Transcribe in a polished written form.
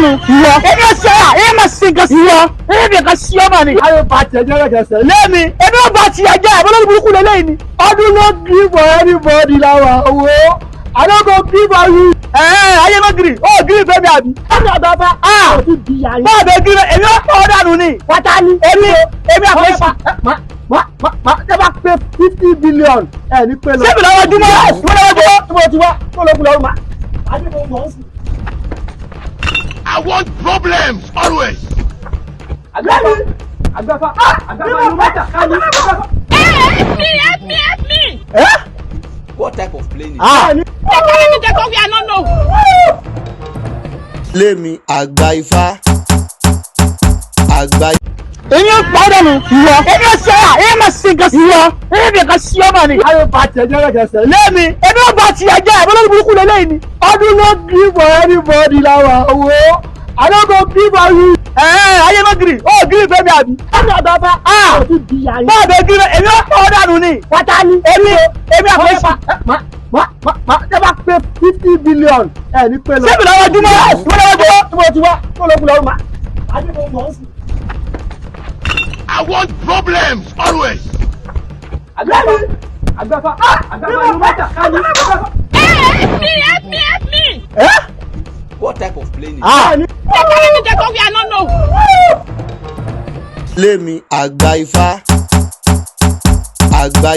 dànù ìwọ èmi ò ṣe à èmi máa sin kan sí ìwọ èmi kan sí ọmọ ni. ayé ba tiẹ̀ jẹ́ lẹ́gẹ̀ẹ́sẹ̀. lẹ́mi èmi ò bá tiẹ̀ jẹ́ ẹ̀bọ́n lórí burúkú lélẹ́yìn ni. ọdún ló gree for anybody láwa owó I no go gree for you. ayé má gírì ó gírì fẹ́mi àbí. ọ̀nà àbábá ó ti di yàrá. bọ́ọ̀ bẹ gírì èmi ò pọ̀ dànù ni. pátá ni. èmi àpèsè. Tẹ́ bá pé 50 billion ẹ̀ ní pé lọ. sẹ́mi lọ́wọ́ júmọ́ mo ti wá kó ló kú lọ́rùn ma. adé mo mọ̀ ọ́ sí. I want problems always. Àgbàfà ìlú mẹ́ta ká ní. Help me! What type of plane is They call me, we are not know. Lémi Agba Ifa. Agba. èmi ò pọ̀ dànù ìwọ èmi ò ṣe à èmi máa sin kan sí ìwọ èmi kan sí ọmọ ni. ayé ba tiẹ̀ jẹ́ lẹ́gẹ̀ẹ́sẹ̀. lẹ́mi èmi ò bá tiẹ̀ jẹ́ ẹ̀bọ́n lórí burúkú lélẹ́yìn ni. ọdún ló gree for anybody láwa owó I no go gree for you. ayé má gírì ó gírì fẹ́mi àbí. ọ̀nà àbábá ó ti di yàrá. bọ́ọ̀ bẹ gírì èmi ò pọ̀ dànù ni. pátá ni. èmi àpèsè. Tẹ́ bá pé 50 billion ẹ̀ ní pé lọ. sẹ́mi lọ́wọ́ júmọ́ mo ti wá kó ló kú lọ́rùn ma. adé mo mọ̀ ọ́ sí. I want problems always. Àgbàfà ìlú mẹ́ta ká ní. Help me! What type of plane is They call me, we are not know. Lémi Agba Ifa. Agba.